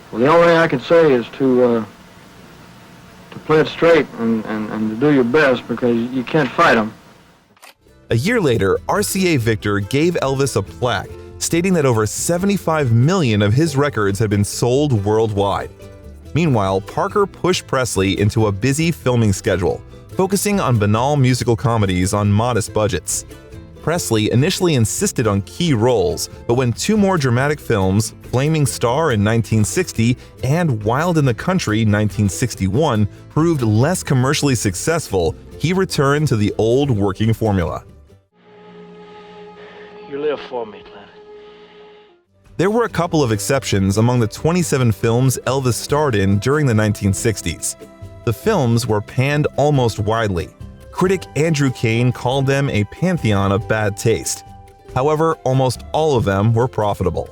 Well, the only thing I can say is to play it straight and to do your best, because you can't fight them. A year later, RCA Victor gave Elvis a plaque stating that over 75 million of his records had been sold worldwide. Meanwhile, Parker pushed Presley into a busy filming schedule, focusing on banal musical comedies on modest budgets. Presley initially insisted on key roles, but when 2 more dramatic films, Flaming Star in 1960 and Wild in the Country 1961, proved less commercially successful, he returned to the old working formula. You live for me, Glenn. There were a couple of exceptions among the 27 films Elvis starred in during the 1960s. The films were panned almost widely. Critic Andrew Kane called them a pantheon of bad taste. However, almost all of them were profitable.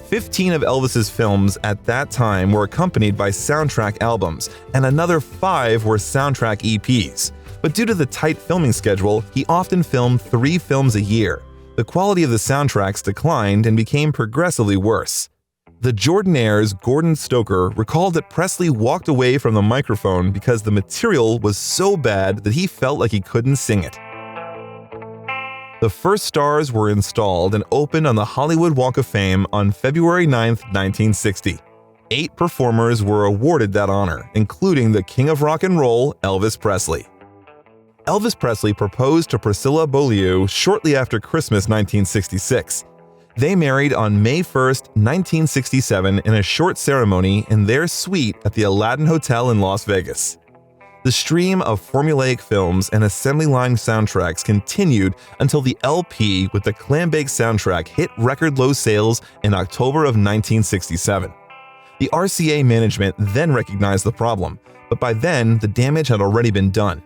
15 of Elvis's films at that time were accompanied by soundtrack albums, and another 5 were soundtrack EPs. But due to the tight filming schedule, he often filmed 3 films a year. The quality of the soundtracks declined and became progressively worse. The Jordanaires' Gordon Stoker recalled that Presley walked away from the microphone because the material was so bad that he felt like he couldn't sing it. The first stars were installed and opened on the Hollywood Walk of Fame on February 9, 1960. 8 performers were awarded that honor, including the King of Rock and Roll, Elvis Presley. Elvis Presley proposed to Priscilla Beaulieu shortly after Christmas 1966. They married on May 1, 1967 in a short ceremony in their suite at the Aladdin Hotel in Las Vegas. The stream of formulaic films and assembly line soundtracks continued until the LP with the Clambake soundtrack hit record low sales in October of 1967. The RCA management then recognized the problem, but by then the damage had already been done.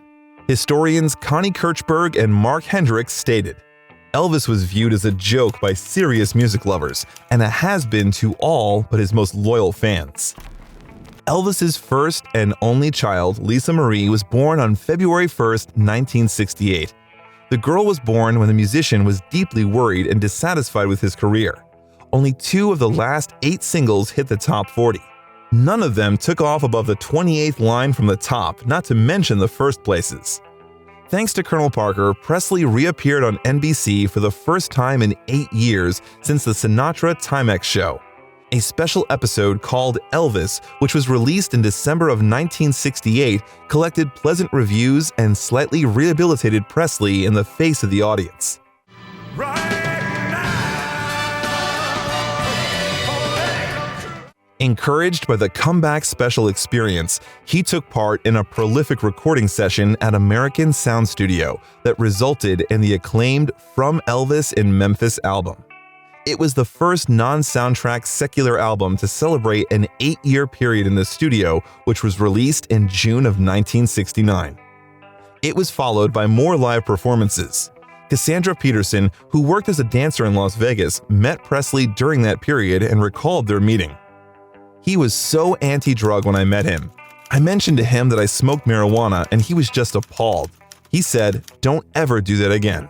Historians Connie Kirchberg and Mark Hendricks stated, Elvis was viewed as a joke by serious music lovers and a has-been to all but his most loyal fans. Elvis's first and only child, Lisa Marie, was born on February 1, 1968. The girl was born when the musician was deeply worried and dissatisfied with his career. Only 2 of the last 8 singles hit the top 40. None of them took off above the 28th line from the top, not to mention the first places. Thanks to Colonel Parker, Presley reappeared on NBC for the first time in 8 years since the Sinatra Timex show. A special episode called Elvis, which was released in December of 1968, collected pleasant reviews and slightly rehabilitated Presley in the face of the audience. Right now, Encouraged by the comeback special experience, he took part in a prolific recording session at American Sound Studio that resulted in the acclaimed From Elvis in Memphis album. It was the first non-soundtrack secular album to celebrate an 8-year period in the studio, which was released in June of 1969. It was followed by more live performances. Cassandra Peterson, who worked as a dancer in Las Vegas, met Presley during that period and recalled their meeting. "He was so anti-drug when I met him. I mentioned to him that I smoked marijuana and he was just appalled. He said, 'Don't ever do that again.'"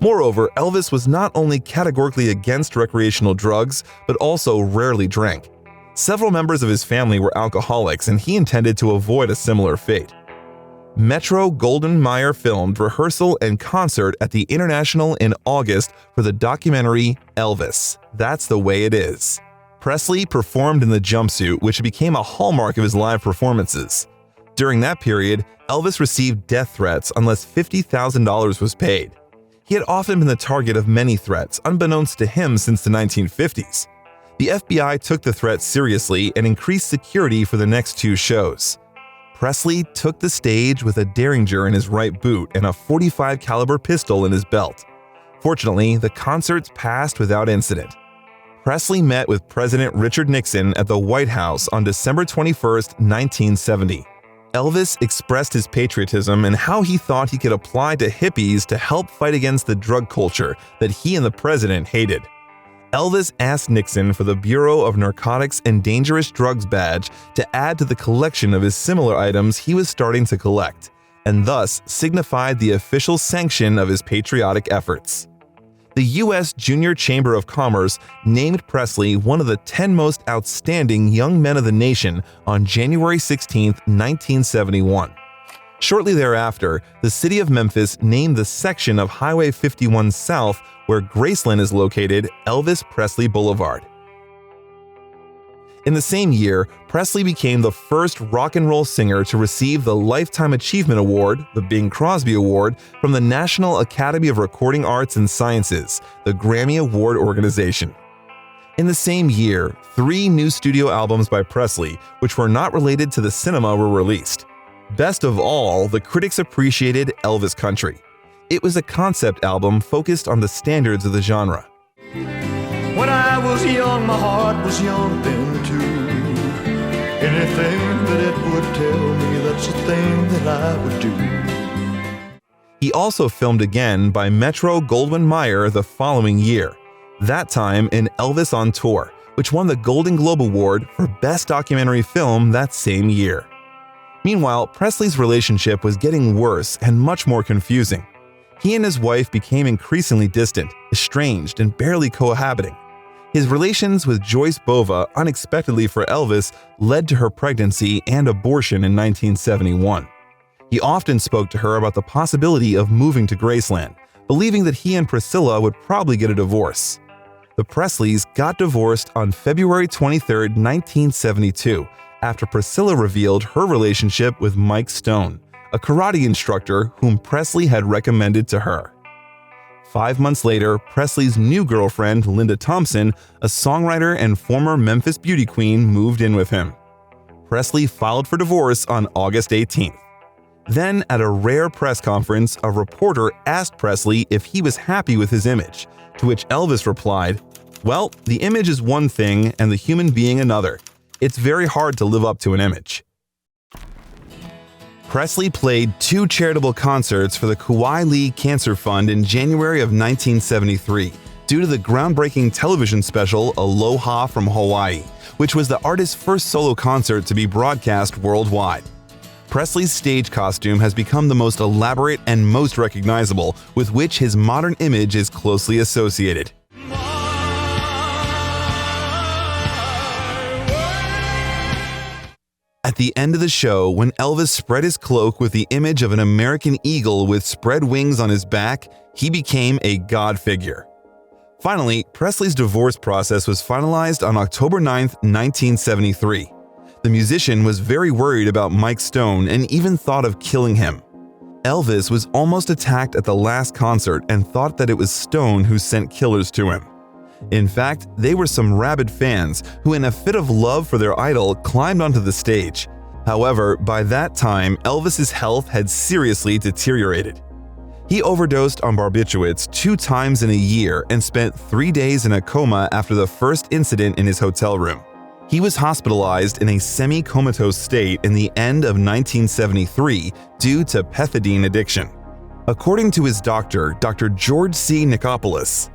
Moreover, Elvis was not only categorically against recreational drugs, but also rarely drank. Several members of his family were alcoholics and he intended to avoid a similar fate. Metro-Goldwyn-Mayer filmed rehearsal and concert at the International in August for the documentary Elvis, That's the Way It Is. Presley performed in the jumpsuit, which became a hallmark of his live performances. During that period, Elvis received death threats unless $50,000 was paid. He had often been the target of many threats, unbeknownst to him since the 1950s. The FBI took the threat seriously and increased security for the next 2 shows. Presley took the stage with a Derringer in his right boot and a .45 caliber pistol in his belt. Fortunately, the concerts passed without incident. Presley met with President Richard Nixon at the White House on December 21, 1970. Elvis expressed his patriotism and how he thought he could apply to hippies to help fight against the drug culture that he and the president hated. Elvis asked Nixon for the Bureau of Narcotics and Dangerous Drugs badge to add to the collection of his similar items he was starting to collect, and thus signified the official sanction of his patriotic efforts. The U.S. Junior Chamber of Commerce named Presley one of the 10 most outstanding young men of the nation on January 16, 1971. Shortly thereafter, the city of Memphis named the section of Highway 51 South where Graceland is located Elvis Presley Boulevard. In the same year, Presley became the first rock and roll singer to receive the Lifetime Achievement Award, the Bing Crosby Award, from the National Academy of Recording Arts and Sciences, the Grammy Award organization. In the same year, 3 new studio albums by Presley, which were not related to the cinema, were released. Best of all, the critics appreciated Elvis Country. It was a concept album focused on the standards of the genre. When I was young, my heart was young then too. Anything that it would tell me, that's the thing that I would do. He also filmed again by Metro-Goldwyn-Mayer the following year, that time in Elvis on Tour, which won the Golden Globe Award for Best Documentary Film that same year. Meanwhile, Presley's relationship was getting worse and much more confusing. He and his wife became increasingly distant, estranged, and barely cohabiting. His relations with Joyce Bova, unexpectedly for Elvis, led to her pregnancy and abortion in 1971. He often spoke to her about the possibility of moving to Graceland, believing that he and Priscilla would probably get a divorce. The Presleys got divorced on February 23, 1972, after Priscilla revealed her relationship with Mike Stone, a karate instructor whom Presley had recommended to her. 5 months later, Presley's new girlfriend, Linda Thompson, a songwriter and former Memphis beauty queen, moved in with him. Presley filed for divorce on August 18th. Then, at a rare press conference, a reporter asked Presley if he was happy with his image, to which Elvis replied, "Well, the image is one thing and the human being another. It's very hard to live up to an image." Presley played 2 charitable concerts for the Kauai League Cancer Fund in January of 1973 due to the groundbreaking television special Aloha from Hawaii, which was the artist's first solo concert to be broadcast worldwide. Presley's stage costume has become the most elaborate and most recognizable, with which his modern image is closely associated. At the end of the show, when Elvis spread his cloak with the image of an American eagle with spread wings on his back, he became a god figure. Finally, Presley's divorce process was finalized on October 9, 1973. The musician was very worried about Mike Stone and even thought of killing him. Elvis was almost attacked at the last concert and thought that it was Stone who sent killers to him. In fact, they were some rabid fans who, in a fit of love for their idol, climbed onto the stage. However, by that time, Elvis's health had seriously deteriorated. He overdosed on barbiturates 2 times in a year and spent 3 days in a coma after the first incident in his hotel room. He was hospitalized in a semi-comatose state in the end of 1973 due to pethidine addiction. According to his doctor, Dr. George C. Nicopolis,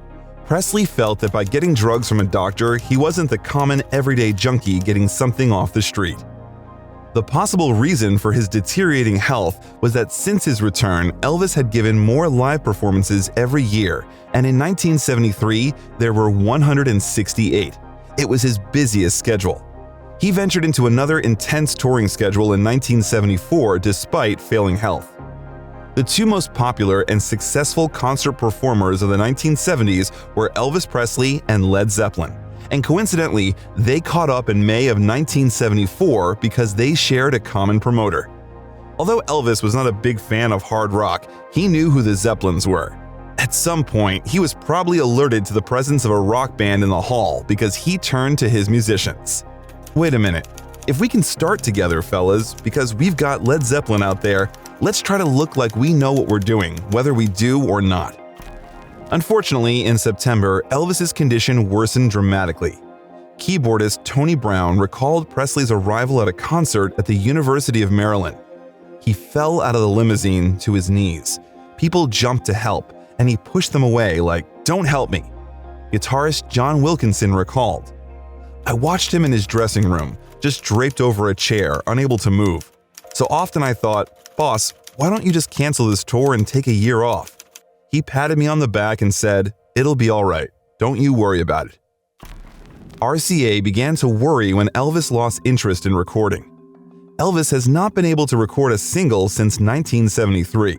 Presley felt that by getting drugs from a doctor, he wasn't the common everyday junkie getting something off the street. The possible reason for his deteriorating health was that since his return, Elvis had given more live performances every year, and in 1973, there were 168. It was his busiest schedule. He ventured into another intense touring schedule in 1974 despite failing health. The 2 most popular and successful concert performers of the 1970s were Elvis Presley and Led Zeppelin. And coincidentally, they caught up in May of 1974 because they shared a common promoter. Although Elvis was not a big fan of hard rock, he knew who the Zeppelins were. At some point, he was probably alerted to the presence of a rock band in the hall because he turned to his musicians. Wait a minute, if we can start together, fellas, because we've got Led Zeppelin out there, let's try to look like we know what we're doing, whether we do or not. Unfortunately, in September, Elvis's condition worsened dramatically. Keyboardist Tony Brown recalled Presley's arrival at a concert at the University of Maryland. He fell out of the limousine to his knees. People jumped to help, and he pushed them away like, "Don't help me." Guitarist John Wilkinson recalled, "I watched him in his dressing room, just draped over a chair, unable to move. So often I thought, boss, why don't you just cancel this tour and take a year off? He patted me on the back and said, 'It'll be all right. Don't you worry about it.'" RCA began to worry when Elvis lost interest in recording. Elvis has not been able to record a single since 1973.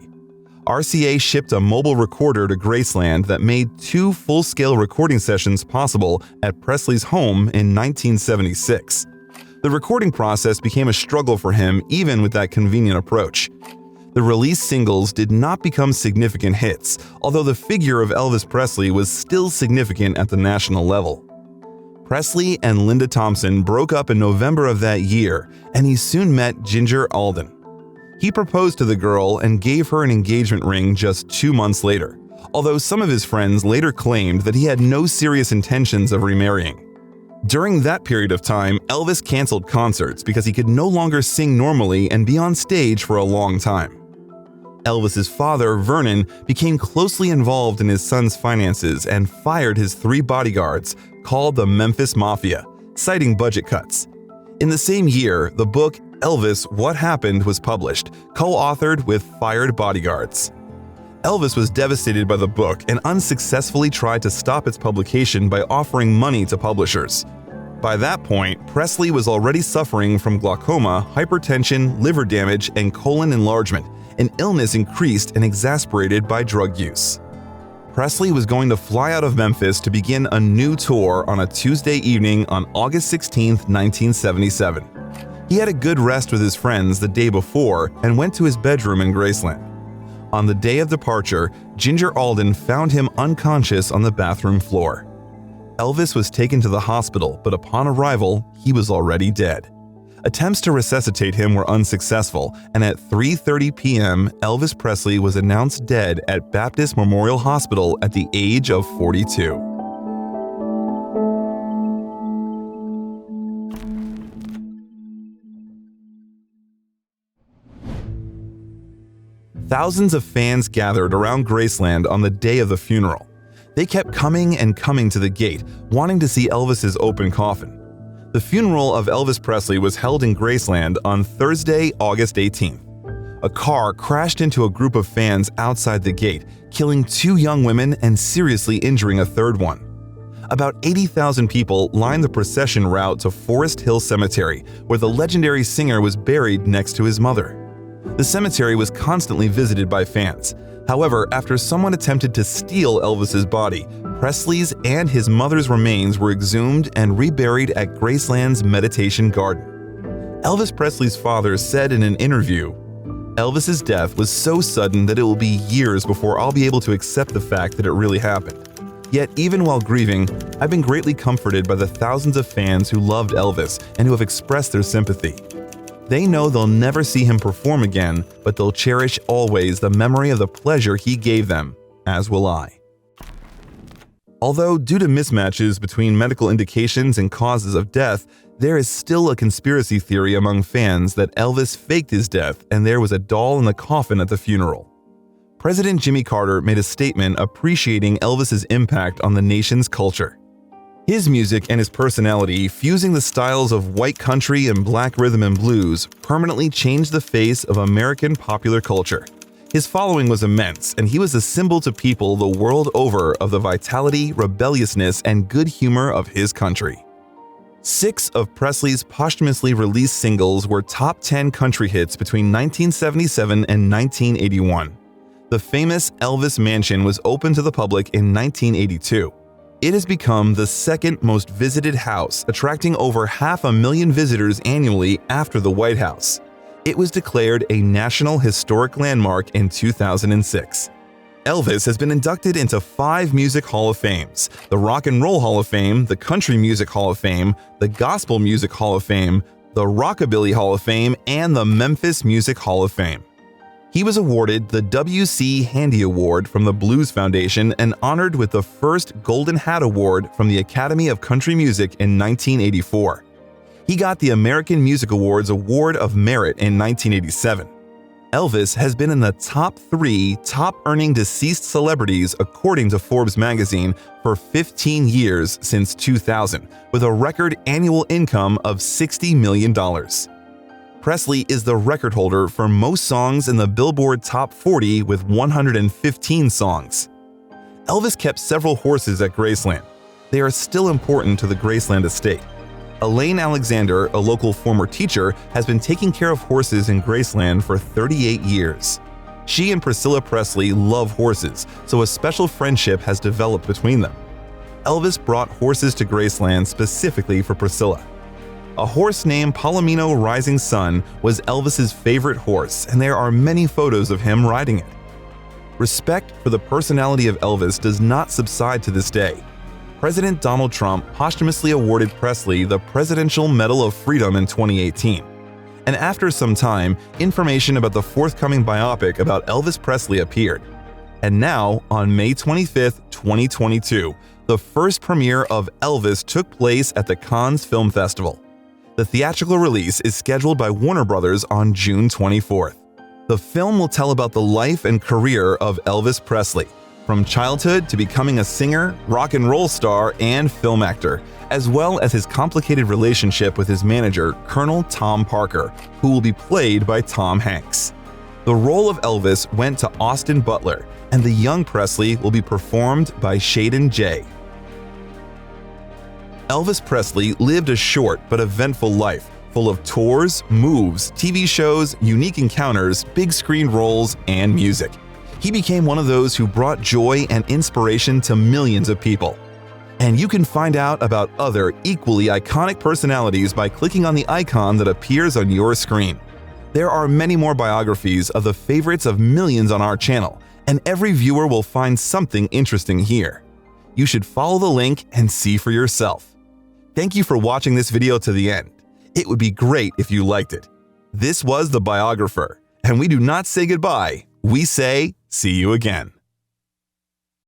RCA shipped a mobile recorder to Graceland that made 2 full-scale recording sessions possible at Presley's home in 1976. The recording process became a struggle for him even with that convenient approach. The released singles did not become significant hits, although the figure of Elvis Presley was still significant at the national level. Presley and Linda Thompson broke up in November of that year, and he soon met Ginger Alden. He proposed to the girl and gave her an engagement ring just 2 months later, although some of his friends later claimed that he had no serious intentions of remarrying. During that period of time, Elvis canceled concerts because he could no longer sing normally and be on stage for a long time. Elvis's father, Vernon, became closely involved in his son's finances and fired his 3 bodyguards, called the Memphis Mafia, citing budget cuts. In the same year, the book Elvis: What Happened was published, co-authored with fired bodyguards. Elvis was devastated by the book and unsuccessfully tried to stop its publication by offering money to publishers. By that point, Presley was already suffering from glaucoma, hypertension, liver damage, and colon enlargement, an illness increased and exasperated by drug use. Presley was going to fly out of Memphis to begin a new tour on a Tuesday evening on August 16, 1977. He had a good rest with his friends the day before and went to his bedroom in Graceland. On the day of departure, Ginger Alden found him unconscious on the bathroom floor. Elvis was taken to the hospital, but upon arrival, he was already dead. Attempts to resuscitate him were unsuccessful, and at 3:30 p.m., Elvis Presley was announced dead at Baptist Memorial Hospital at the age of 42. Thousands of fans gathered around Graceland on the day of the funeral. They kept coming and coming to the gate, wanting to see Elvis's open coffin. The funeral of Elvis Presley was held in Graceland on Thursday, August 18th. A car crashed into a group of fans outside the gate, killing 2 young women and seriously injuring a third one. About 80,000 people lined the procession route to Forest Hill Cemetery, where the legendary singer was buried next to his mother. The cemetery was constantly visited by fans. However, after someone attempted to steal Elvis's body, Presley's and his mother's remains were exhumed and reburied at Graceland's Meditation Garden. Elvis Presley's father said in an interview, "Elvis's death was so sudden that it will be years before I'll be able to accept the fact that it really happened. Yet even while grieving, I've been greatly comforted by the thousands of fans who loved Elvis and who have expressed their sympathy. They know they'll never see him perform again, but they'll cherish always the memory of the pleasure he gave them, as will I. Although due to mismatches between medical indications and causes of death, there is still a conspiracy theory among fans that Elvis faked his death and there was a doll in the coffin at the funeral. President Jimmy Carter made a statement appreciating Elvis's impact on the nation's culture. His music and his personality, fusing the styles of white country and black rhythm and blues, permanently changed the face of American popular culture. His following was immense, and he was a symbol to people the world over of the vitality, rebelliousness, and good humor of his country. 6 of Presley's posthumously released singles were top 10 country hits between 1977 and 1981. The famous Elvis Mansion was opened to the public in 1982. It has become the second most visited house, attracting over 500,000 visitors annually after the White House. It was declared a National Historic Landmark in 2006. Elvis has been inducted into 5 Music Hall of Fames: the Rock and Roll Hall of Fame, the Country Music Hall of Fame, the Gospel Music Hall of Fame, the Rockabilly Hall of Fame, and the Memphis Music Hall of Fame. He was awarded the W.C. Handy Award from the Blues Foundation and honored with the first Golden Hat Award from the Academy of Country Music in 1984. He got the American Music Awards Award of Merit in 1987. Elvis has been in the top 3 top-earning deceased celebrities according to Forbes magazine for 15 years since 2000, with a record annual income of $60 million. Presley is the record holder for most songs in the Billboard Top 40 with 115 songs. Elvis kept several horses at Graceland. They are still important to the Graceland estate. Elaine Alexander, a local former teacher, has been taking care of horses in Graceland for 38 years. She and Priscilla Presley love horses, so a special friendship has developed between them. Elvis brought horses to Graceland specifically for Priscilla. A horse named Palomino Rising Sun was Elvis's favorite horse, and there are many photos of him riding it. Respect for the personality of Elvis does not subside to this day. President Donald Trump posthumously awarded Presley the Presidential Medal of Freedom in 2018. And after some time, information about the forthcoming biopic about Elvis Presley appeared. And now, on May 25, 2022, the first premiere of Elvis took place at the Cannes Film Festival. The theatrical release is scheduled by Warner Brothers on June 24th. The film will tell about the life and career of Elvis Presley, from childhood to becoming a singer, rock and roll star, and film actor, as well as his complicated relationship with his manager, Colonel Tom Parker, who will be played by Tom Hanks. The role of Elvis went to Austin Butler, and the young Presley will be performed by Shaden Jay. Elvis Presley lived a short but eventful life, full of tours, moves, TV shows, unique encounters, big screen roles, and music. He became one of those who brought joy and inspiration to millions of people. And you can find out about other equally iconic personalities by clicking on the icon that appears on your screen. There are many more biographies of the favorites of millions on our channel, and every viewer will find something interesting here. You should follow the link and see for yourself. Thank you for watching this video to the end. It would be great if you liked it. This was The Biographer, and we do not say goodbye, we say see you again.